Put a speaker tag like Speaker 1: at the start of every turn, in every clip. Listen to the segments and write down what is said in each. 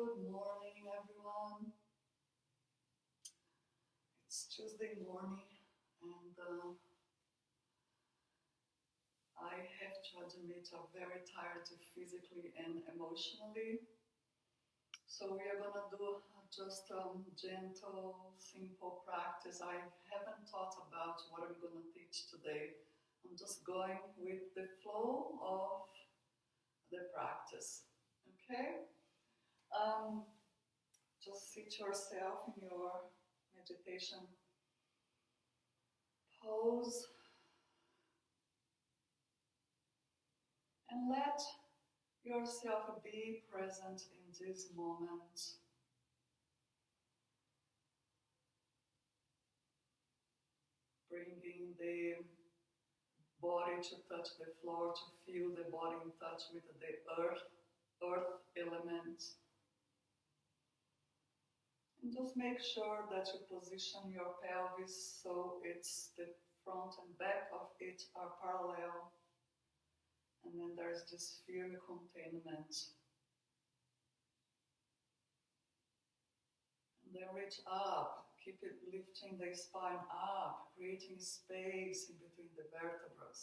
Speaker 1: Good morning, everyone. It's Tuesday morning, and I have to admit I'm very tired physically and emotionally. So we are gonna do just gentle, simple practice. I haven't thought about what I'm gonna teach today. I'm just going with the flow of the practice. Okay? Um, just sit yourself in your meditation pose and let yourself be present in this moment. Bringing the body to touch the floor, to feel the body in touch with the earth element. And just make sure that you position your pelvis so it's the front and back of it are parallel. And then there's this firm containment. And then reach up, keep it lifting the spine up, creating space in between the vertebrae.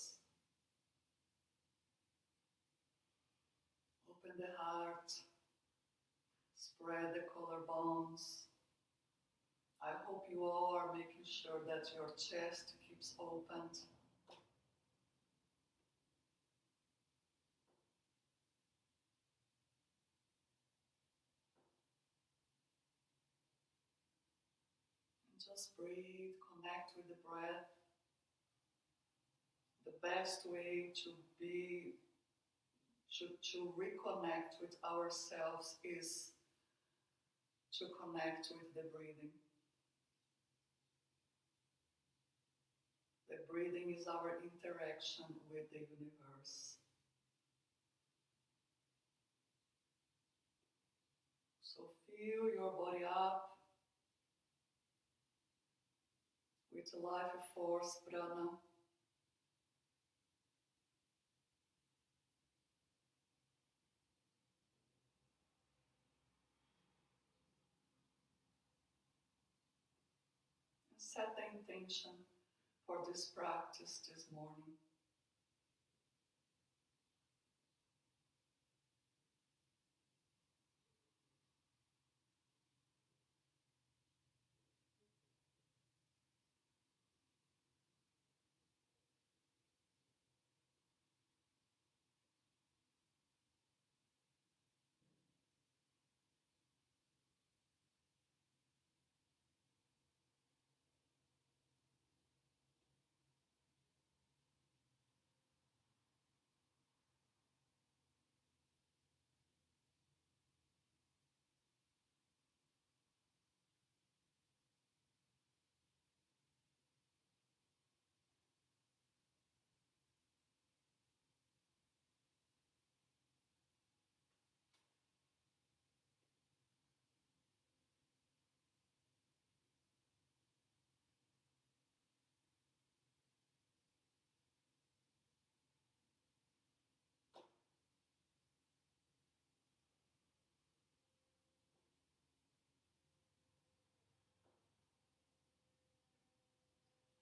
Speaker 1: Open the heart, spread the collarbones. I hope you all are making sure that your chest keeps open. And just breathe, connect with the breath. The best way to reconnect with ourselves is to connect with the breathing. The breathing is our interaction with the universe. So fill your body up with life force, prana. And set the intention for this practice this morning.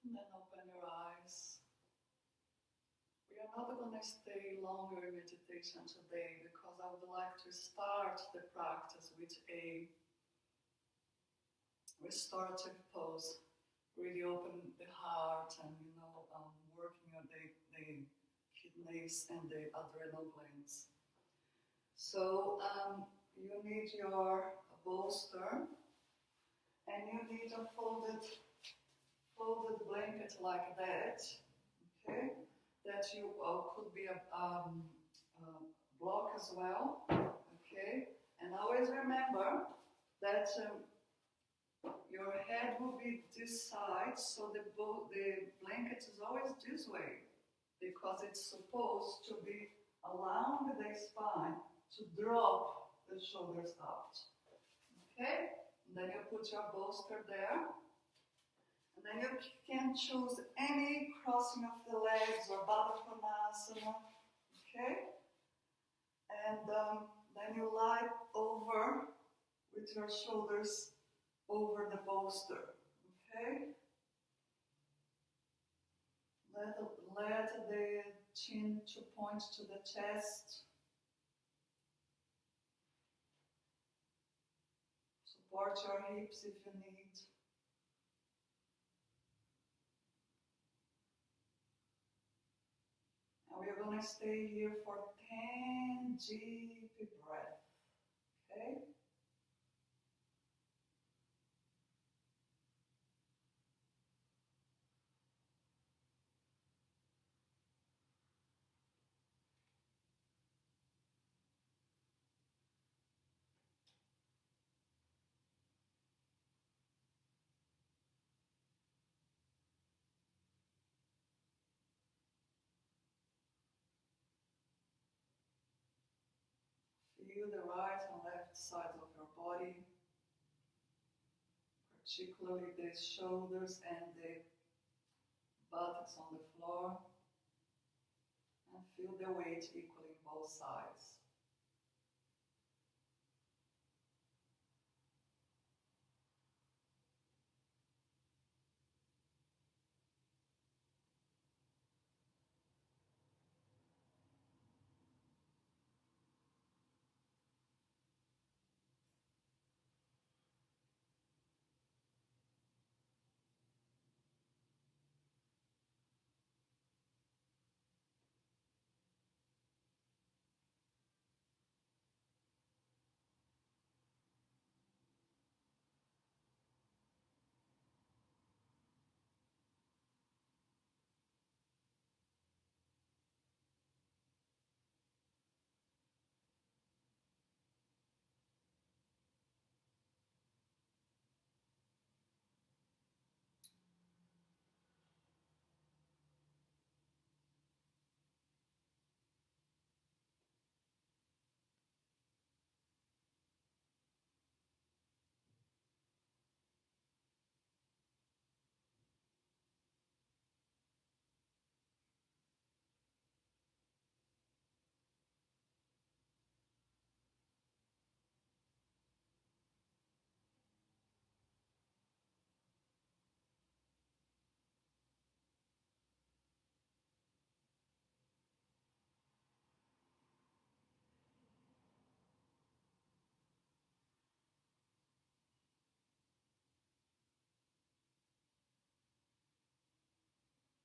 Speaker 1: And then open your eyes. We are not going to stay longer in meditation today because I would like to start the practice with a restorative pose. Really open the heart and, working on the kidneys and the adrenal glands. So you need your bolster and you need a folded blanket like that, okay? That you could be a block as well, okay? And always remember that your head will be this side, so the blanket is always this way, because it's supposed to be allowing the spine to drop the shoulders out, okay? And then you put your bolster there. And then you can choose any crossing of the legs or Baddha Konasana, okay? And then you lie over with your shoulders over the bolster. Okay? Let the chin to point to the chest. Support your hips if you need. And we're going to stay here for 10 deep breaths. Okay? Feel the right and left sides of your body, particularly the shoulders and the buttocks on the floor, and feel the weight equally in both sides.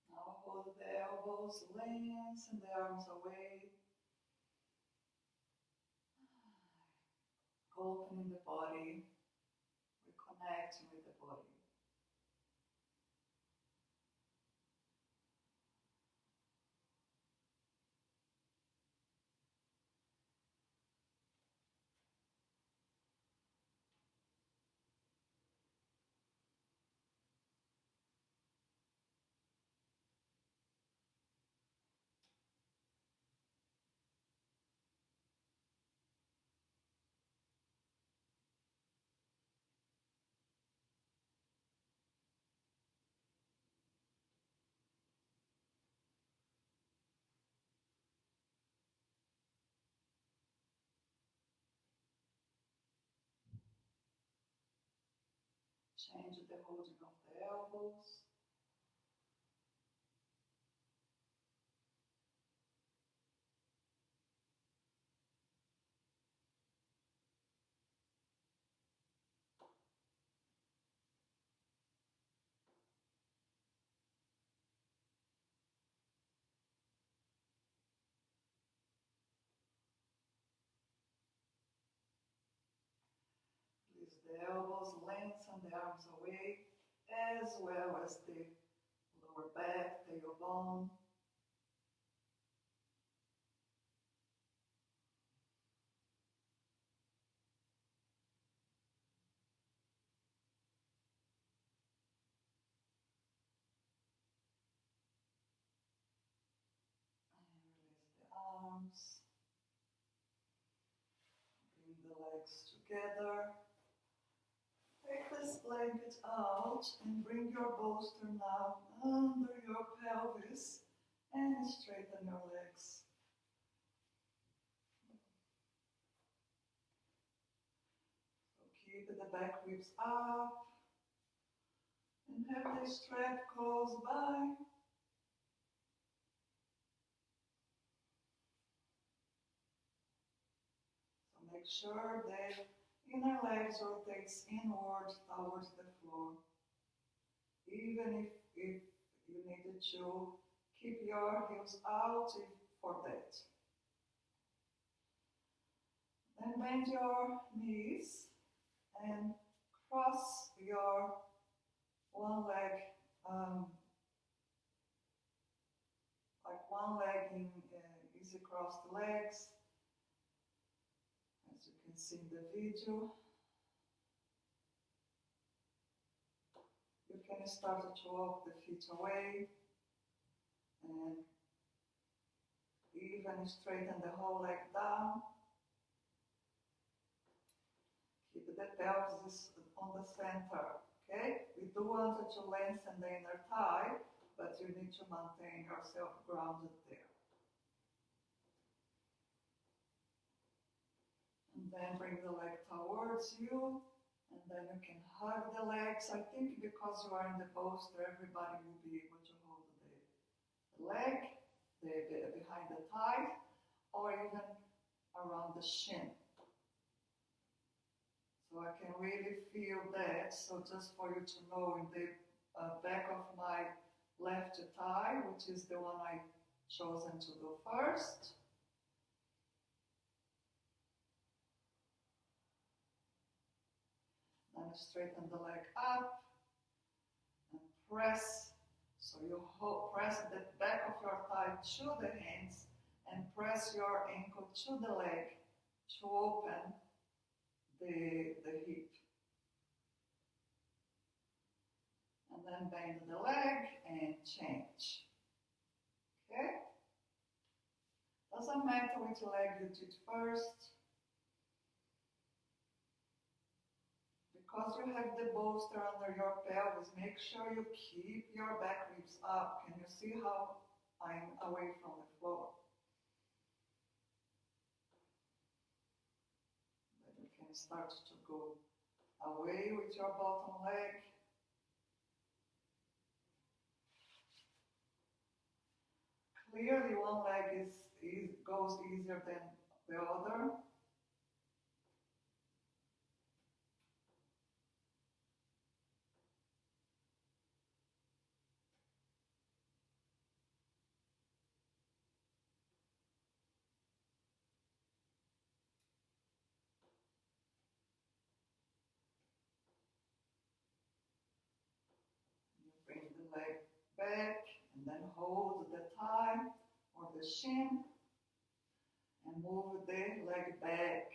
Speaker 1: Now hold the elbows, lengthen the arms away, opening the body, reconnecting with the body. Change the holding of the elbows. Release the elbows, lengthen the arms away, as well as the lower back, tailbone. And release the arms. Bring the legs together. Take this blanket out and bring your bolster now under your pelvis and straighten your legs. So Keep the back ribs up and have the strap close by. So make sure the inner legs rotates inward towards the floor. Even if you needed to keep your heels out for that. Then bend your knees and cross your one leg, like one leg in easy crossed legs, as you can see in the video. You can start to walk the feet away and even straighten the whole leg down. Keep the pelvis on the center, okay? We do want to lengthen the inner thigh, but you need to maintain yourself grounded there. And then bring the leg towards you, and then you can hug the legs. I think because you are in the bolster, everybody will be able to hold the leg, behind the thigh, or even around the shin. So I can really feel that. So just for you to know, in the back of my left thigh, which is the one I chosen to do first. Then straighten the leg up and press. So you press the back of your thigh to the hands and press your ankle to the leg to open the hip. And then bend the leg and change. Okay? Doesn't matter which leg you did first. Because you have the bolster under your pelvis, make sure you keep your back ribs up. Can you see how I'm away from the floor? Then you can start to go away with your bottom leg. Clearly one leg goes easier than the other. Bring the leg back and then hold the thigh or the shin and move the leg back.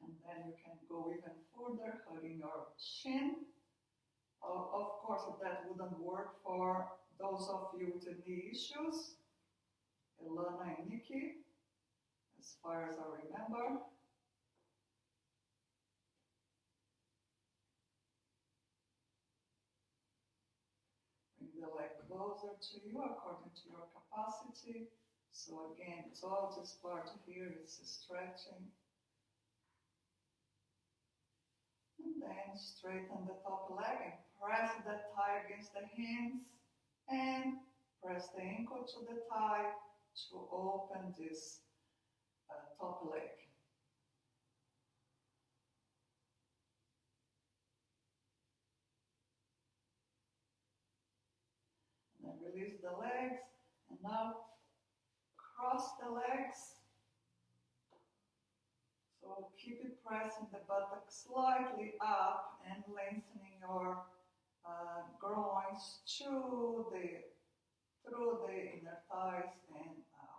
Speaker 1: And then you can go even further, hugging your shin. Of course, that wouldn't work for those of you with knee issues. Elana and Nikki, as far as I remember. Bring the leg closer to you according to your capacity. So again, it's all this part here is stretching. And then straighten the top leg and press the thigh against the hands and press the ankle to the thigh to open this top leg. And then release the legs and now cross the legs. So keep it pressing the buttock slightly up and lengthening your groins through the inner thighs and out.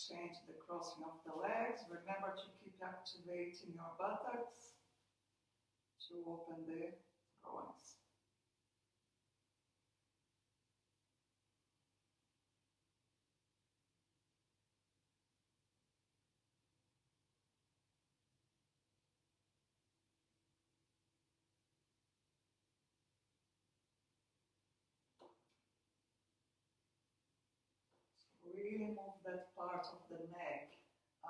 Speaker 1: Change the crossing of the legs. Remember to keep activating your buttocks to open the groins. Really move that part of the neck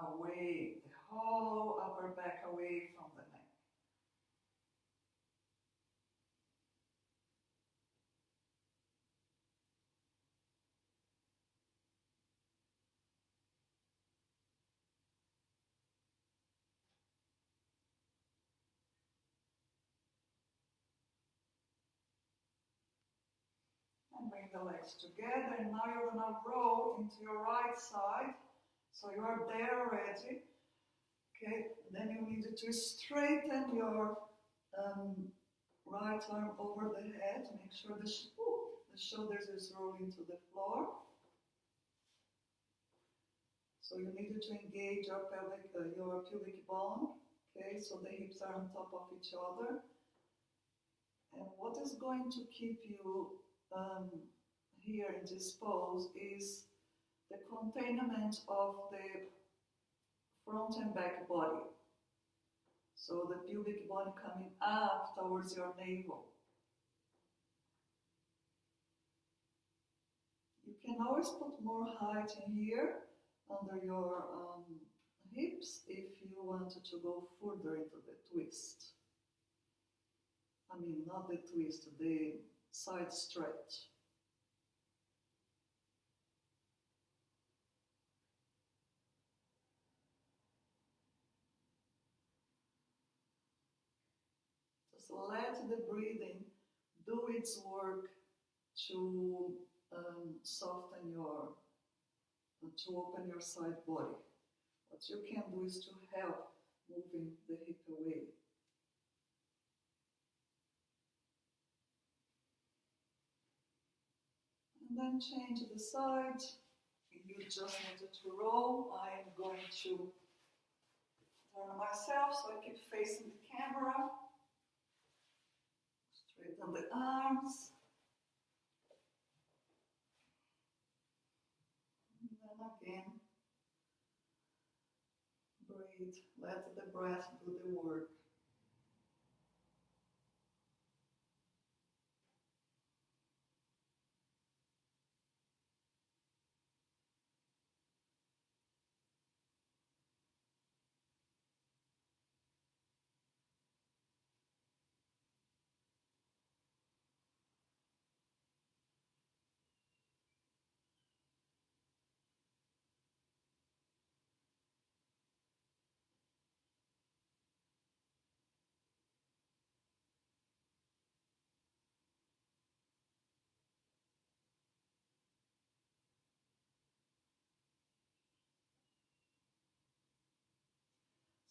Speaker 1: away, the whole upper back away from the neck. And bring the legs together, and now you're gonna roll into your right side. So you are there already. Okay, then you need to straighten your right arm over the head. Make sure the shoulders is rolling to the floor. So you need to engage your pubic bone. Okay, so the hips are on top of each other. And what is going to keep you here in this pose is the containment of the front and back body. So the pubic bone coming up towards your navel. You can always put more height in here under your hips if you wanted to go further into the twist. I mean, not the twist, the side stretch. Just let the breathing do its work to soften your, to open your side body. What you can do is to help moving the hip away. And then change the side. You just needed to roll. I am going to turn myself so I keep facing the camera. Straighten the arms. And then again, breathe. Let the breath do the work.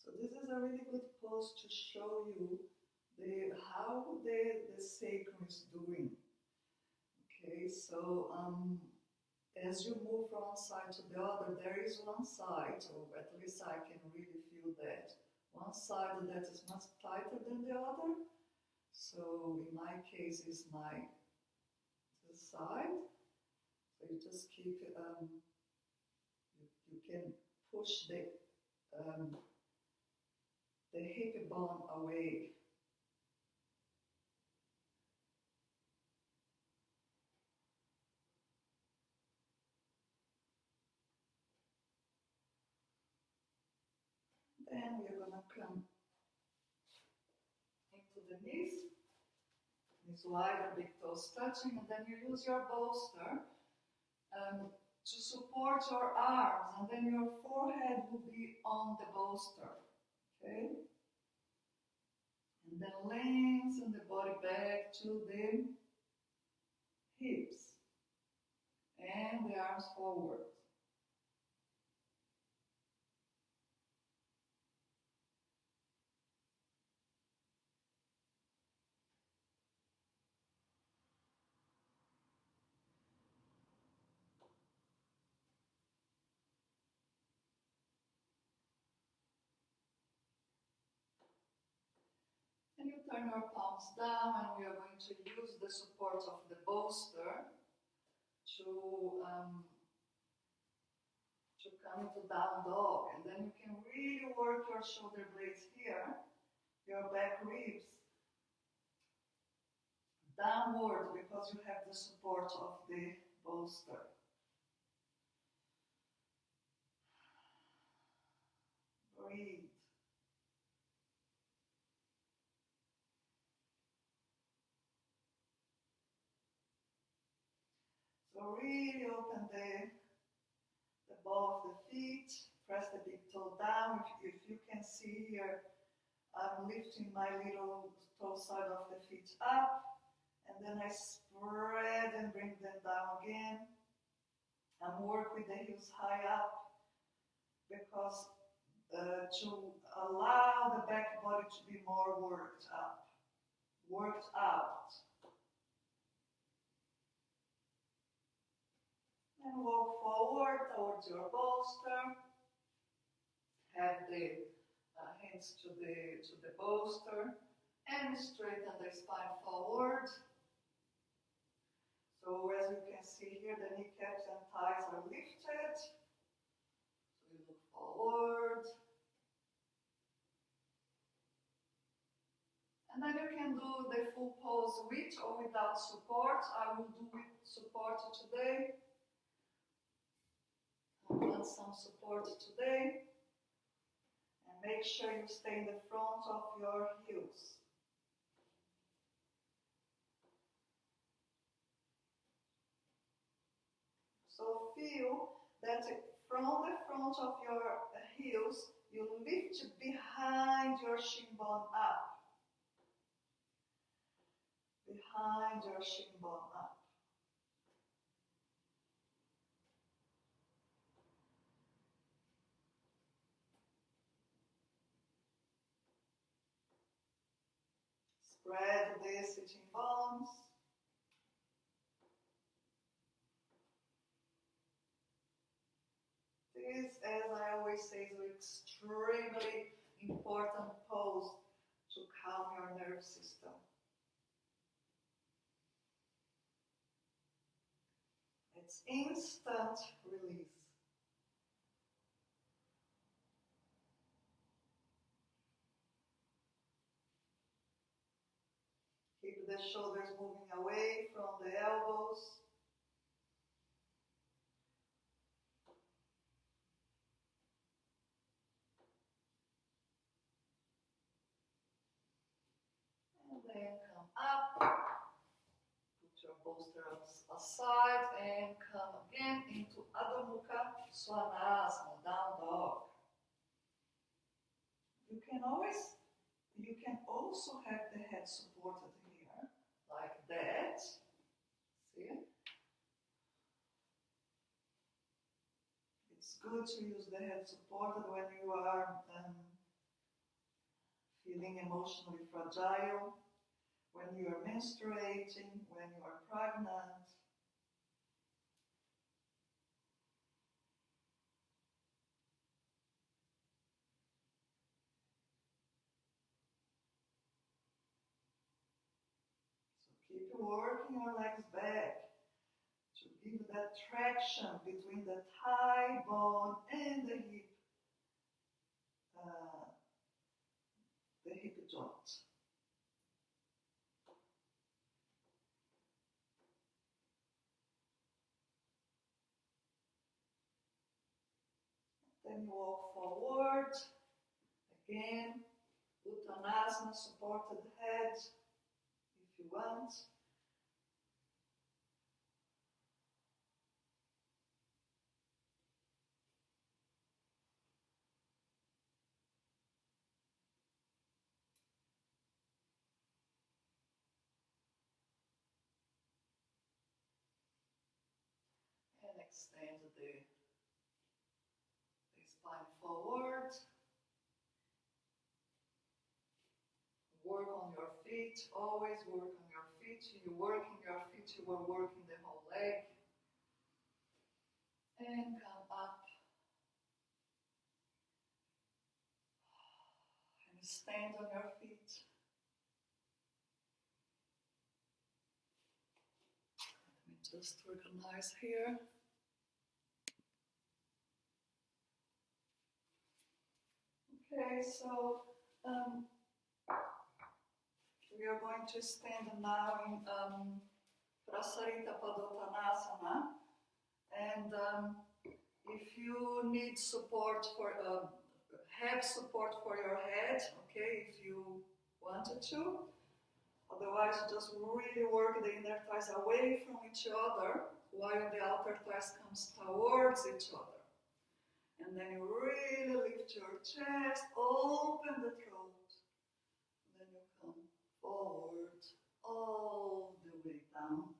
Speaker 1: So this is a really good pose to show you how the sacrum is doing. Okay, so as you move from one side to the other, there is one side, or at least I can really feel that. One side that is much tighter than the other. So in my case, is this side. So you just keep you can push the hip bone away. Then we're gonna come into the knees wide and big toes touching, and then you use your bolster to support your arms, and then your forehead will be on the bolster. Okay? And then lengthen the body back to the hips and the arms forward. turn your palms down, and we are going to use the support of the bolster to come into down dog. And then you can really work your shoulder blades here, your back ribs, downward, because you have the support of the bolster. Breathe. So really open the ball of the feet, press the big toe down. If you can see here, I'm lifting my little toe side of the feet up, and then I spread and bring them down again, and work with the heels high up, because to allow the back body to be more worked up, worked out. And walk forward towards your bolster. Have the hands to the bolster, and straighten the spine forward. So as you can see here, the kneecaps and thighs are lifted. So you look forward. And then you can do the full pose with or without support. I will do with support today. I want some support today. And make sure you stay in the front of your heels. So feel that from the front of your heels, you lift behind your shin bone up. Behind your shin bone up. Spread the sitting bones. This, as I always say, is an extremely important pose to calm your nerve system. It's instant release. Keep the shoulders moving away from the elbows. And then come up. Put your bolster aside and come again into Adho Mukha Svanasana, down dog. You can also have the head supported here, like that. See? It's good to use the head supported when you are feeling emotionally fragile, when you are menstruating, when you are pregnant. Keep working your legs back to give that traction between the thigh bone and the hip joint. Then you walk forward. Again, Uttanasana, supported head, if you want. And extend the spine forward. Work on your feet, always work on your feet. You working your feet, you are working the whole leg. And come up. And stand on your feet. Just organize here. Okay, so we are going to stand now in Prasarita Padottanasana, and if you need support for, have support for your head, okay, if you wanted to, otherwise just really work the inner thighs away from each other while the outer thighs comes towards each other. And then you really lift your chest, open the throat, and then you come forward all the way down.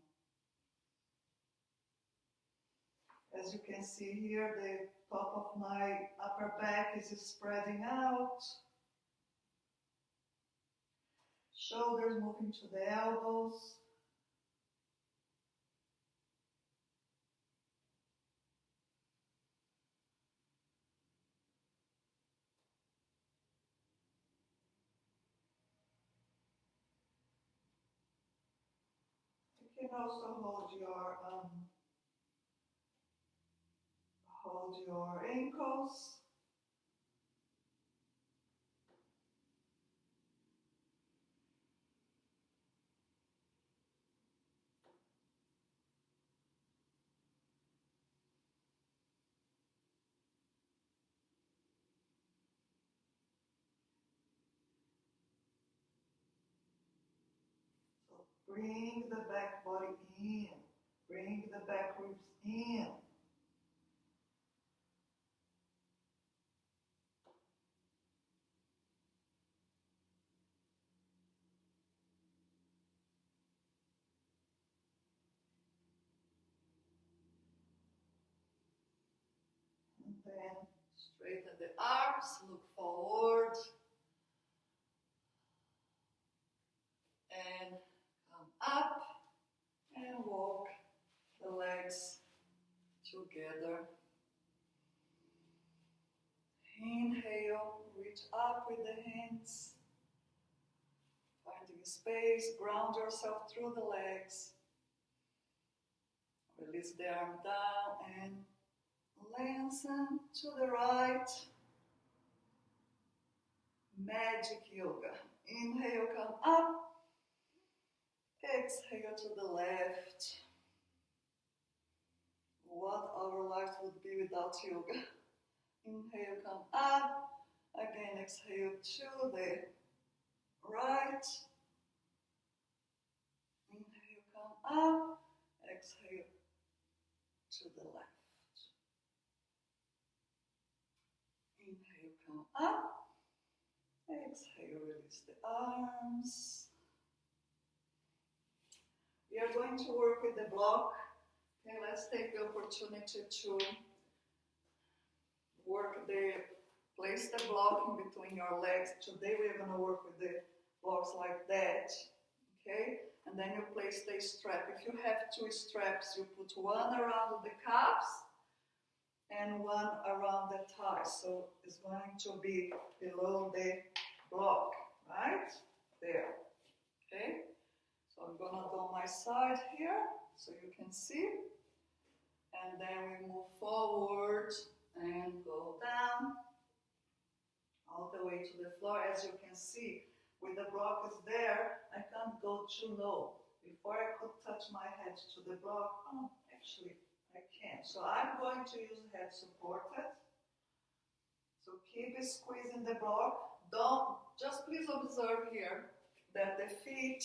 Speaker 1: As you can see here, the top of my upper back is spreading out. Shoulders moving to the elbows. You can also hold your ankles. So bring the back body in. Bring the back ribs in. And then straighten the arms, look forward. And come up and walk the legs together. Inhale, reach up with the hands. Finding space, ground yourself through the legs. Release the arm down and lengthen to the right. Magic yoga. Inhale, come up. Exhale to the left. What our life would be without yoga. Inhale, come up. Again, exhale to the right. Inhale, come up. Exhale to the left. Inhale, come up. Exhale, release the arms. We are going to work with the block. Okay, let's take the opportunity to place the block in between your legs. Today we are going to work with the blocks like that. Okay, and then you place the strap. If you have two straps, you put one around the calves and one around the thighs. So it's going to be below the block, right? There. Okay. So I'm gonna do my side here so you can see. And then we move forward and go down all the way to the floor. As you can see, with the block is there, I can't go too low. Before I could touch my head to the block, actually I can't. So I'm going to use head supported. So keep squeezing the block. Just please observe here that the feet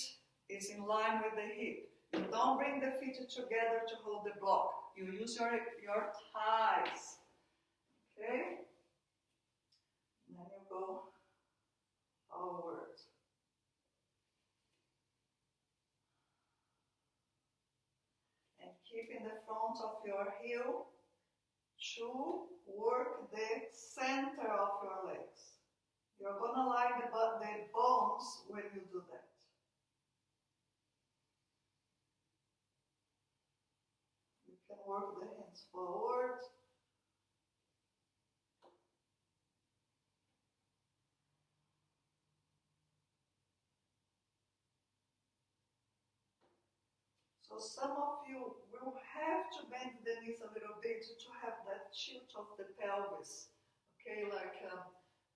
Speaker 1: is in line with the hip. You don't bring the feet together to hold the block. You use your thighs. Okay? And then you go forward. And keep in the front of your heel to work the center of your legs. You're going to line the bones when you do that. You can work the hands forward. So some of you will have to bend the knees a little bit to have that tilt of the pelvis. Okay, like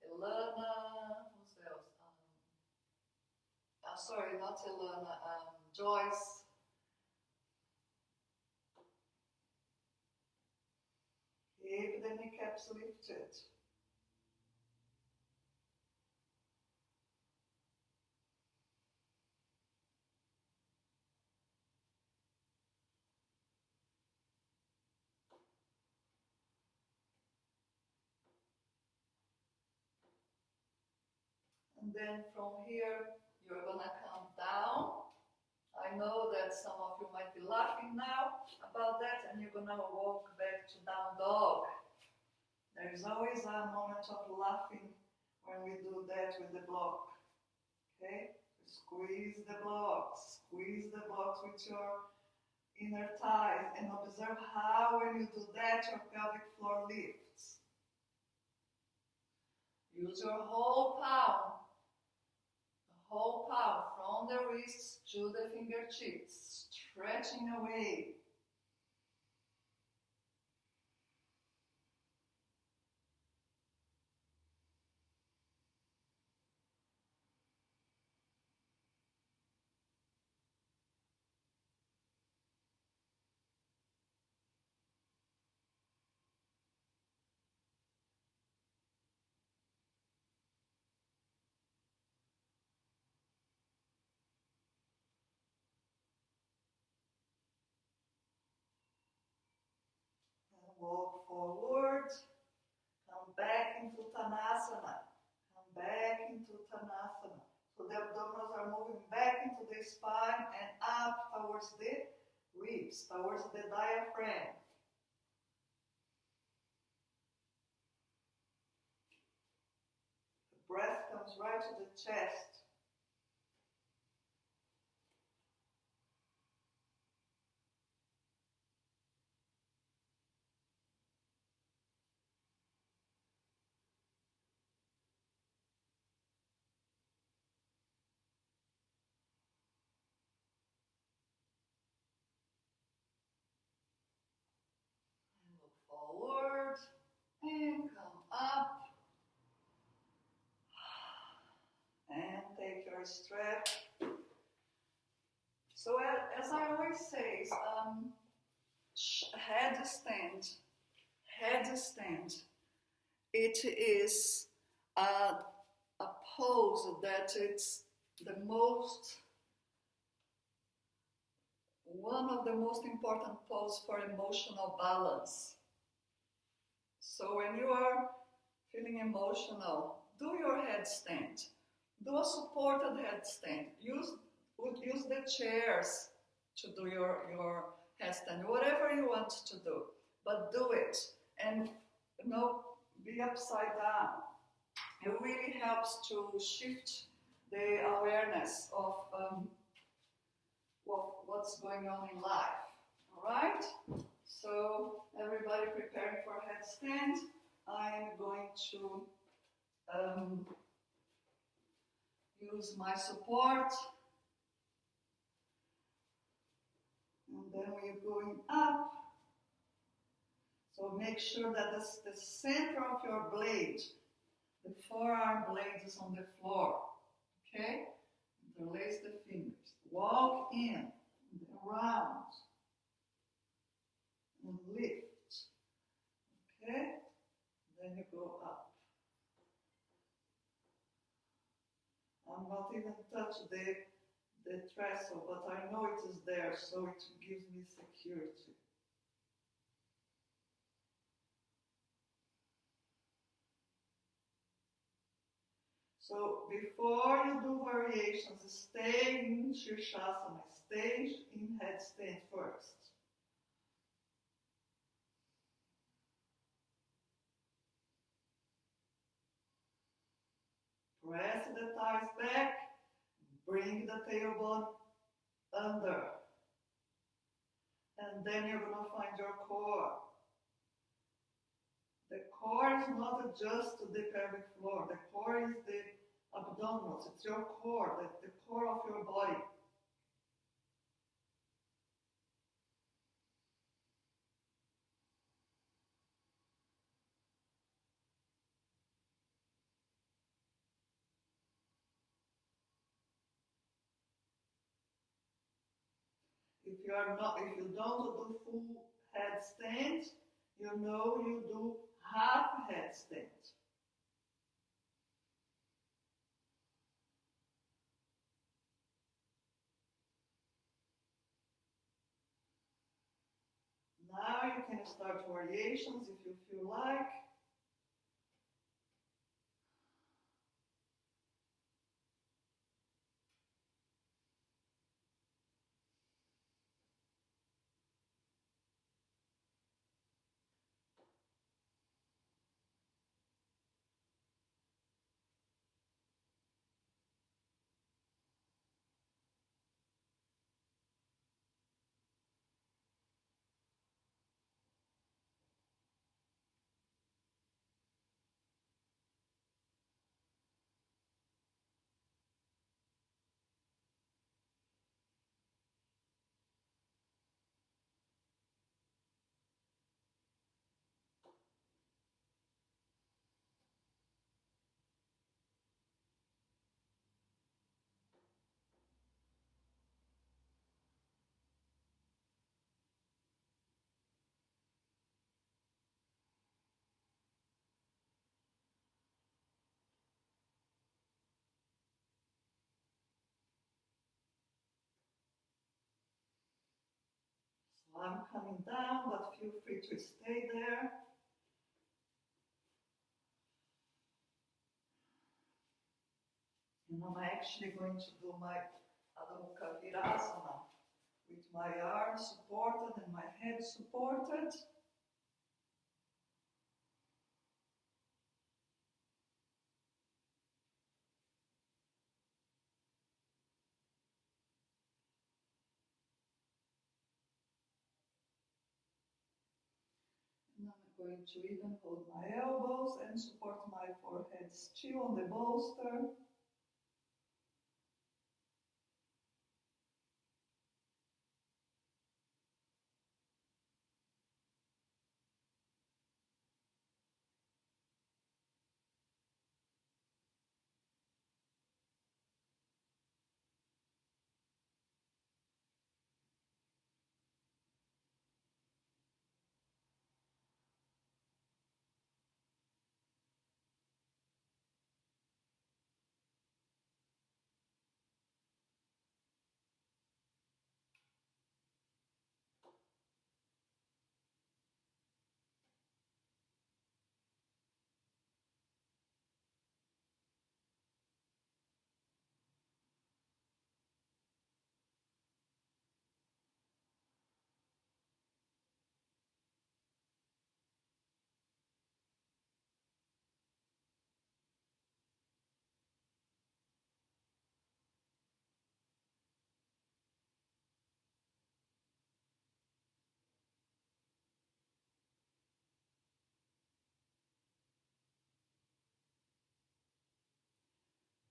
Speaker 1: Elana, who's else? Sorry, not Elana, Joyce. Keep the kneecaps lifted. And then from here, you're gonna come down. I know that some of you might be laughing now about that, and you're gonna walk back to down dog. There is always a moment of laughing when we do that with the block. Okay? Squeeze the blocks with your inner thighs, and observe how when you do that your pelvic floor lifts. Use your whole palm from the wrists to the fingertips, stretching away. And walk forward. Come back into Tanasana. Come back into Tanasana. So the abdominals are moving back into the spine and up towards the ribs, towards the diaphragm. The breath comes right to the chest. Forward and come up and take your stretch. So as I always say, headstand. It is a pose that it's one of the most important poses for emotional balance. So when you are feeling emotional, do your headstand. Do a supported headstand. Use the chairs to do your headstand, whatever you want to do, but do it. And be upside down. It really helps to shift the awareness of what's going on in life. All right? So everybody preparing for headstand. I'm going to use my support. And then we're going up. So make sure that the center of your blade, the forearm blade, is on the floor. Okay? Interlace the fingers. Walk in, and around, and lift. Okay? Then you go up. I'm not even touch the trestle, but I know it is there, so it gives me security. So before you do variations, stay in Shirshasana, stay in headstand first. Press the thighs back, bring the tailbone under. And then you're going to find your core. The core is not just the pelvic floor. The core is the abdominals. It's your core, the core of your body. If you don't do full headstand, you know you do half headstand. Now you can start variations if you feel like. So I'm coming down, but feel free to stay there. And I'm actually going to do my Adho Mukha Virasana with my arms supported and my head supported. And I'm going to even hold my elbows and support my forehead still on the bolster.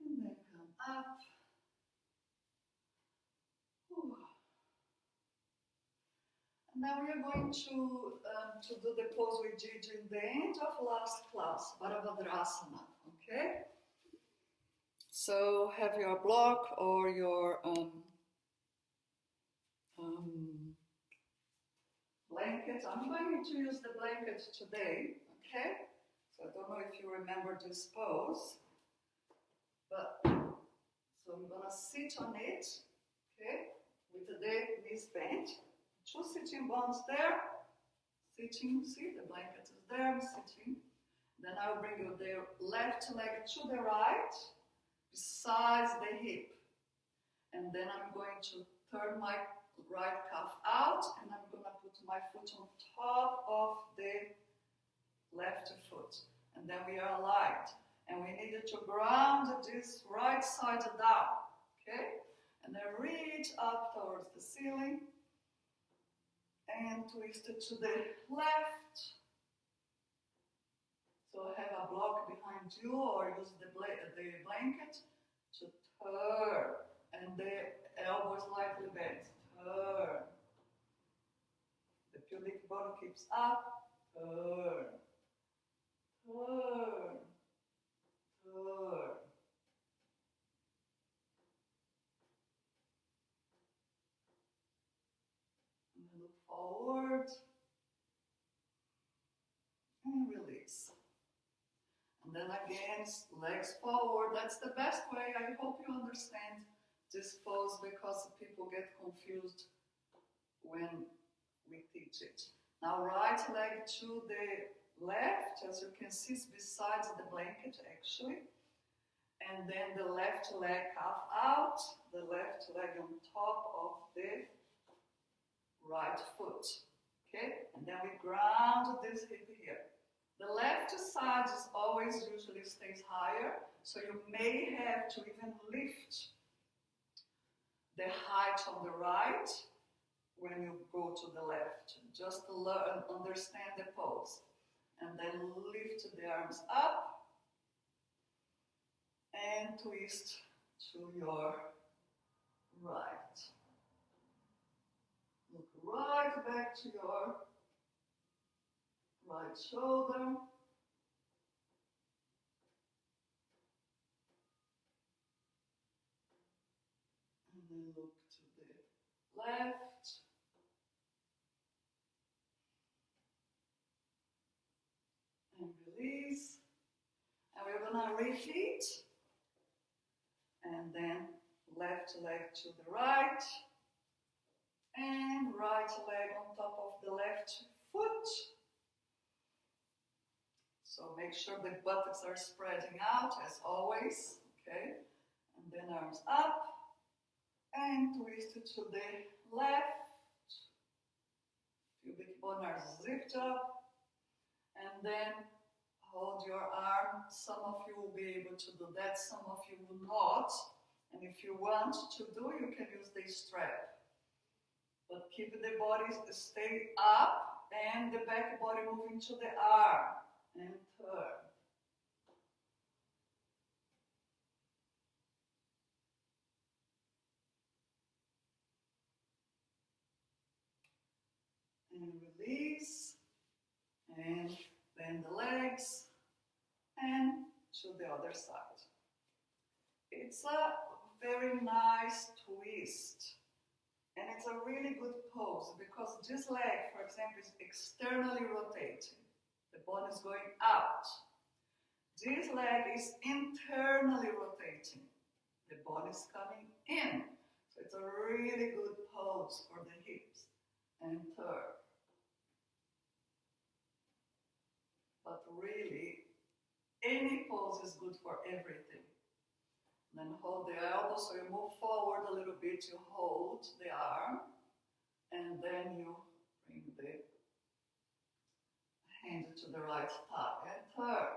Speaker 1: And then come up. And now we are going to do the pose we did in the end of last class, Bharabhadrasana, okay? So have your block or your blanket. I'm going to use the blanket today, okay? So I don't know if you remember this pose, but so I'm gonna sit on it, okay? With the knees bent, 2 sitting bones there, sitting, see the blanket is there, I'm sitting. Then I'll bring you the left leg to the right, besides the hip. And then I'm going to turn my right calf out and I'm going to put my foot on top of the left foot. And then we are aligned. And we needed to ground this right side down. Okay? And then reach up towards the ceiling and twist it to the left. So have a block behind you or use the blanket to turn. And the elbow slightly bent. Turn. The pubic bone keeps up. Turn. Turn. Turn. look forward. And release. And then again, legs forward. That's the best way. I hope you understand this pose because people get confused when we teach it. Now right leg to the left, as you can see, it's beside the blanket actually. And then the left leg calf out, the left leg on top of the right foot. Okay? And then we ground this hip here. The left side is always usually stays higher, so you may have to even lift the height on the right when you go to the left, just to learn, understand the pose. And then lift the arms up and twist to your right. Look right back to your right shoulder. And then look to the left. And release. And we're gonna repeat. And then left leg to the right. And right leg on top of the left foot. So make sure the buttocks are spreading out as always, okay? And then arms up and twist it to the left. Pubic bone are zipped up. And then hold your arm. Some of you will be able to do that, some of you will not. And if you want to do, you can use the strap. But keep the body stay up and the back body moving to the arm. And turn. And release. And bend the legs. And to the other side. It's a very nice twist. And it's a really good pose because this leg, for example, is externally rotating. The bone is going out. This leg is internally rotating. The bone is coming in. So it's a really good pose for the hips. And turn. But really, any pose is good for everything. And then hold the elbow, so you move forward a little bit, you hold the arm, and then you bring the hand to the right thigh and turn.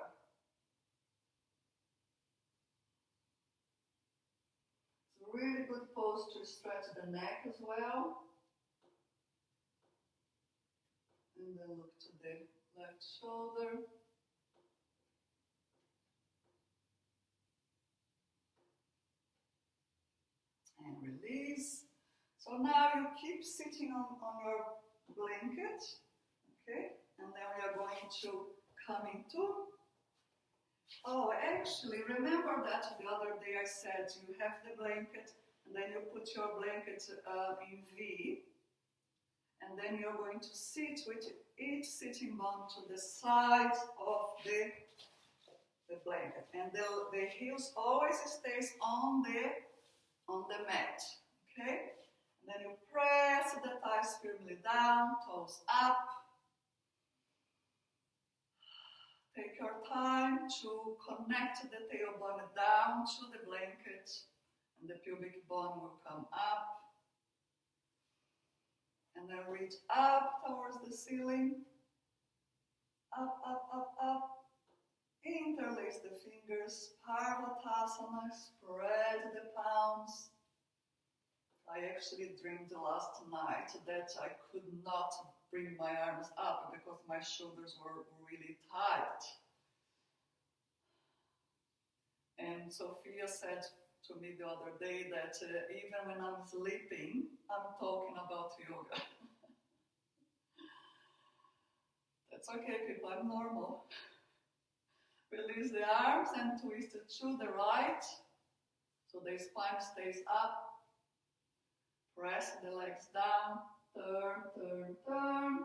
Speaker 1: It's a really good pose to stretch the neck as well. And then look to the left shoulder. And release. So now you keep sitting on your blanket, okay? And then we are going to come into. Oh, actually, remember that the other day I said you have the blanket, and then you put your blanket in V, and then you're going to sit with each sitting bone to the side of the blanket, and the heels always stays on the mat, okay? And then you press the thighs firmly down, toes up. Take your time to connect the tailbone down to the blanket, and the pubic bone will come up. And then reach up towards the ceiling. Up, up, up, up. Interlace the fingers, Parvatasana, spread the palms. I actually dreamed last night that I could not bring my arms up because my shoulders were really tight. And Sophia said to me the other day that even when I'm sleeping, I'm talking about yoga. That's okay, people, I'm normal. Release the arms and twist it to the right, so the spine stays up. Press the legs down, turn, turn, turn.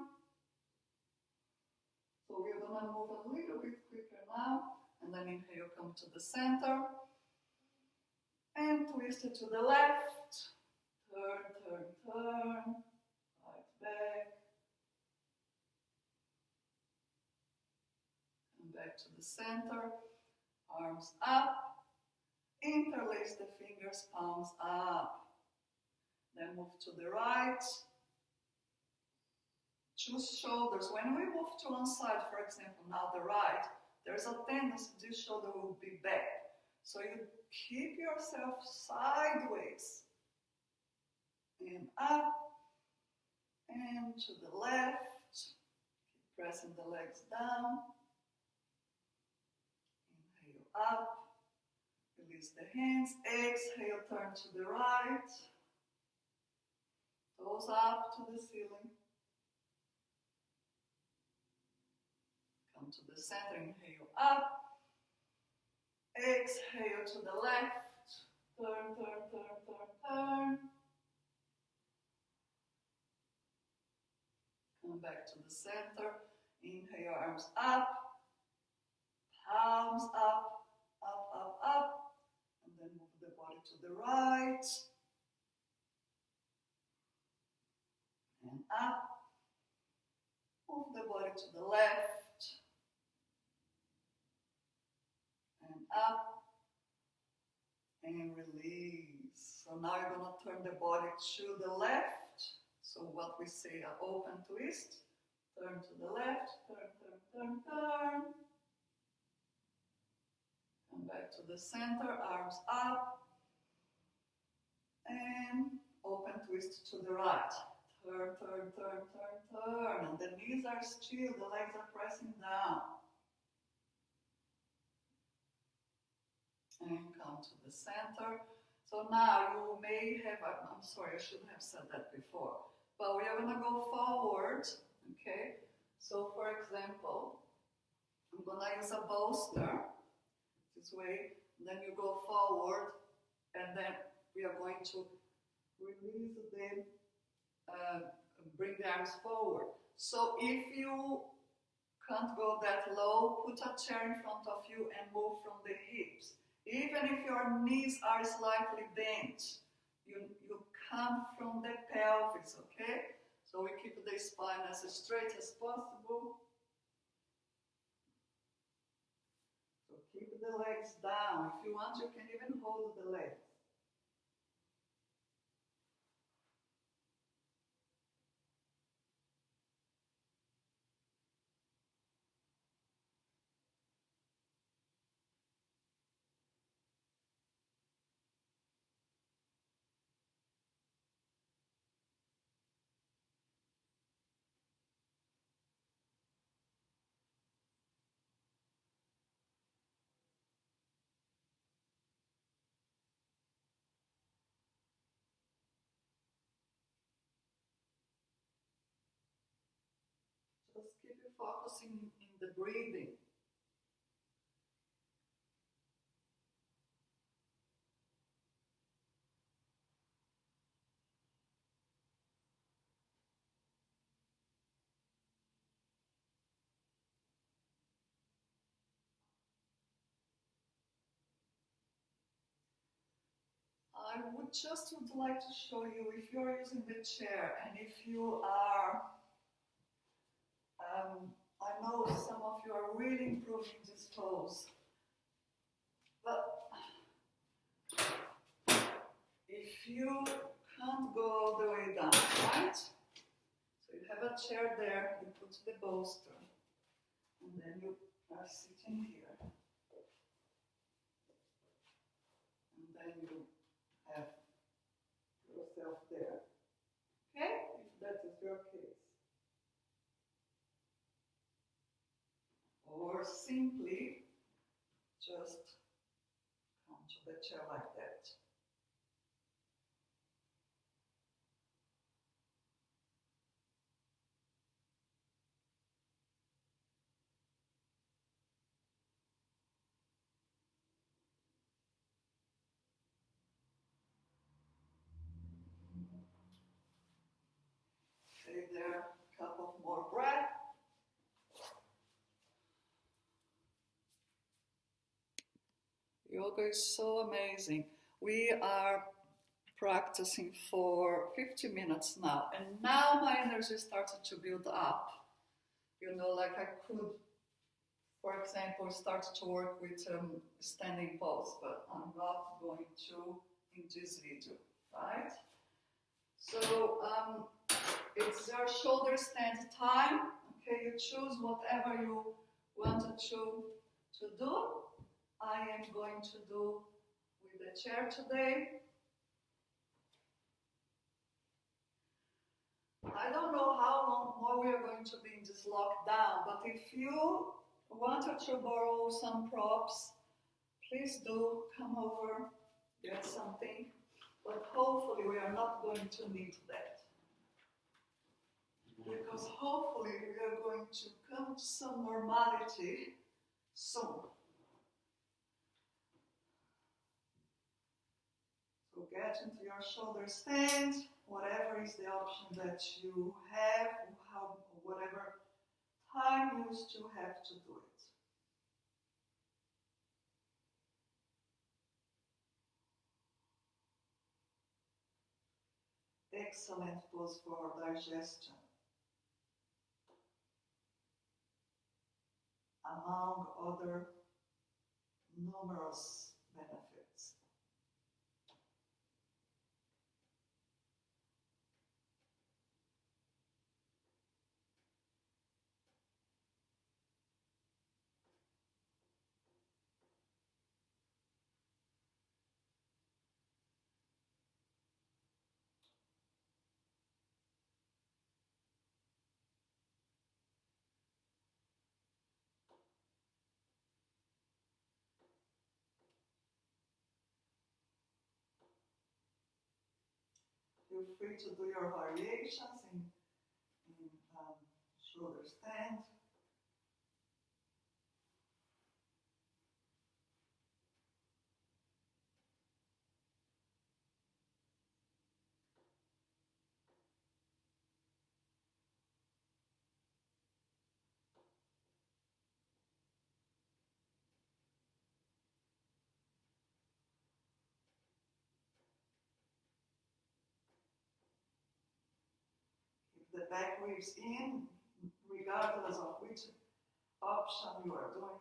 Speaker 1: So we're gonna move a little bit quicker now, and then inhale, come to the center, and twist it to the left, turn, turn, turn, right back, come back to the center, arms up, interlace the fingers, palms up, then move to the right, choose shoulders. When we move to one side, for example, now the right, there's a tendency this shoulder will be back. So you keep yourself sideways and up and to the left. Keep pressing the legs down. Inhale up. Release the hands. Exhale, turn to the right. Toes up to the ceiling. Come to the center, inhale up. Exhale to the left. Turn, turn, turn, turn, turn. Come back to the center. Inhale, arms up. Palms up, up, up, up. And then move the body to the right. And up. Move the body to the left. And up, and release. So now you're going to turn the body to the left. So what we say, an open twist. Turn to the left, turn, turn, turn, turn. Come back to the center, arms up. And open twist to the right. Turn, turn, turn, turn, turn. And the knees are still, the legs are pressing down. And come to the center. So now you may have, I'm sorry, I shouldn't have said that before, but we are going to go forward, okay? So for example, I'm going to use a bolster this way, then you go forward, and then we are going to release the, bring the arms forward. So if you can't go that low, put a chair in front of you and move from the hips. Even if your knees are slightly bent, you come from the pelvis, okay? So we keep the spine as straight as possible. So keep the legs down. If you want, you can even hold the legs. Just keep focusing in the breathing. I would like to show you, if you're using the chair and if you are, I know some of you are really improving this pose, but if you can't go all the way down, right? So you have a chair there, you put the bolster, and then you are sitting here. And then you have yourself there. Okay? If that is your case. Or simply just come to the chair like that. yoga is so amazing. We are practicing for 50 minutes now, and now my energy started to build up. Like I could, for example, start to work with standing pose, but I'm not going to in this video, right? So it's your shoulder stand time. Okay, you choose whatever you wanted to do. I am going to do with the chair today. I don't know how long more we are going to be in this lockdown, but if you wanted to borrow some props, please do come over, get something, but hopefully we are not going to need that. Because hopefully we are going to come to some normality soon. So get into your shoulder stand, whatever is the option that you have, whatever time you still have to do it. Excellent pose for digestion. Among other numerous benefits. Feel free to do your variations in shoulder stand. Keep the back ribs in, regardless of which option you are doing.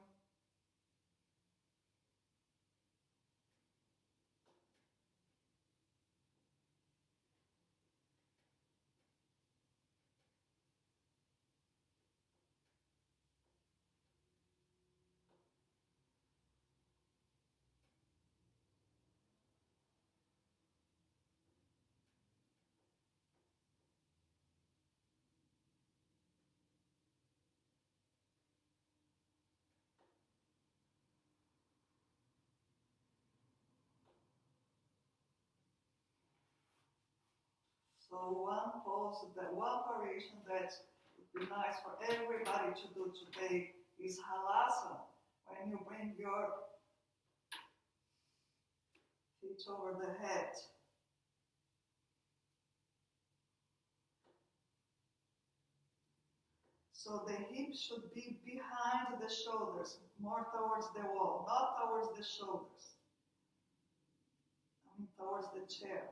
Speaker 1: So one variation that would be nice for everybody to do today is halasana. When you bring your feet over the head. So the hips should be behind the shoulders, more towards the wall, not towards the shoulders. I mean towards the chair.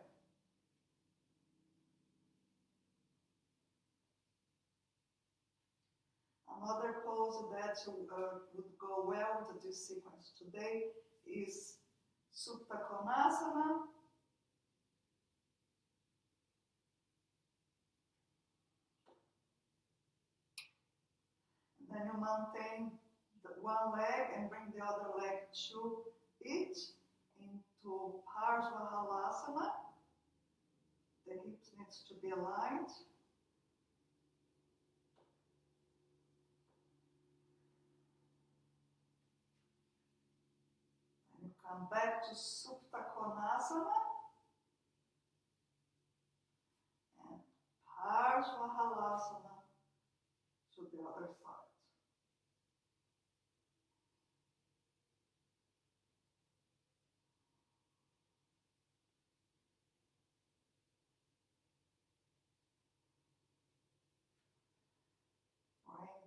Speaker 1: Another pose that would go well with this sequence today is Supta Konasana. And then you maintain the one leg and bring the other leg to it into Parsvahalasana. The hips needs to be aligned. Come back to Supta Konasana and Parsvahalasana to the other side.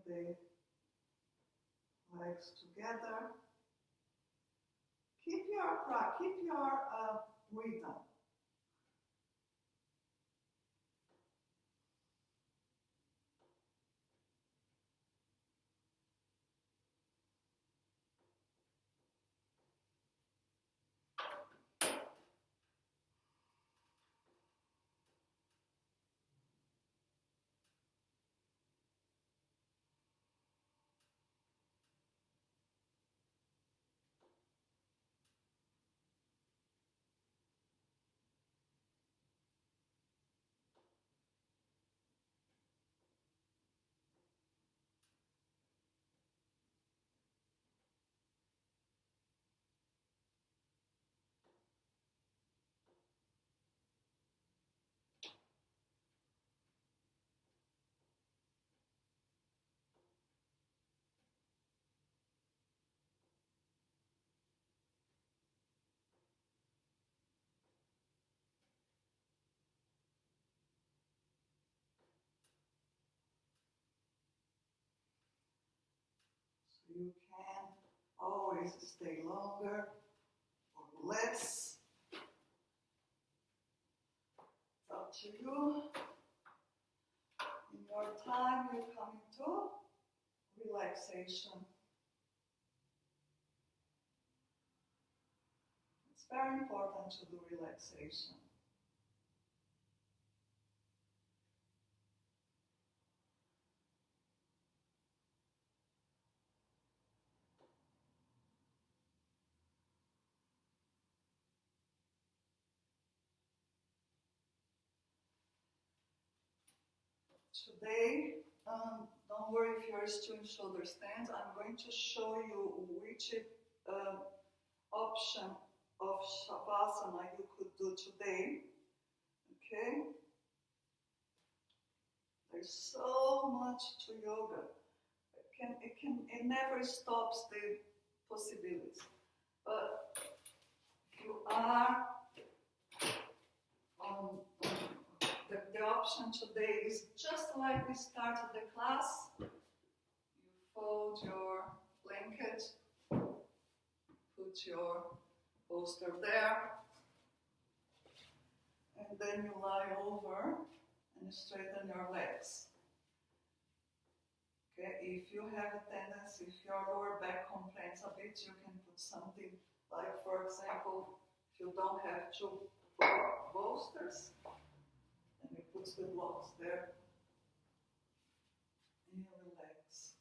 Speaker 1: Bring the legs together. keep your rhythm. So you can always stay longer or less. It's up to you. In your time, you come into relaxation. It's very important to do relaxation. Today, don't worry if you're still in shoulder stands. I'm going to show you which option of Shavasana you could do today. Okay? There's so much to yoga. It never stops the possibilities. But if you are the option today is just like we started the class. You fold your blanket, put your bolster there, and then you lie over and straighten your legs. Okay, if you have a tendency, if your lower back complains a bit, you can put something like, for example, if you don't have two bolsters, then you put the blocks there and you relax.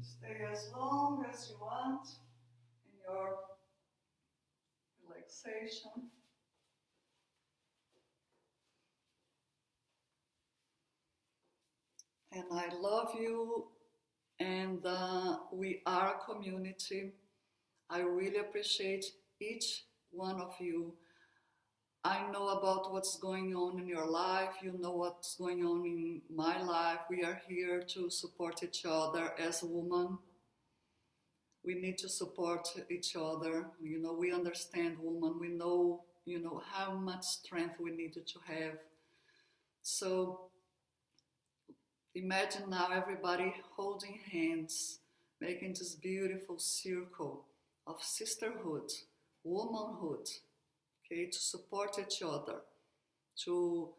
Speaker 1: Stay as long as you want in your relaxation. And I love you, and we are a community. I really appreciate each one of you. I know about what's going on in your life. You know what's going on in my life. We are here to support each other as women. We need to support each other. You know, we understand women. We know, how much strength we need to have. So imagine now everybody holding hands, making this beautiful circle of sisterhood, womanhood, okay, to support each other, to,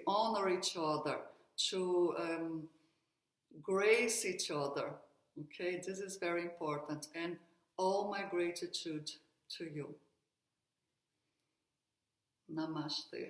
Speaker 1: honor each other, to grace each other, okay? This is very important, and all my gratitude to you. Namaste.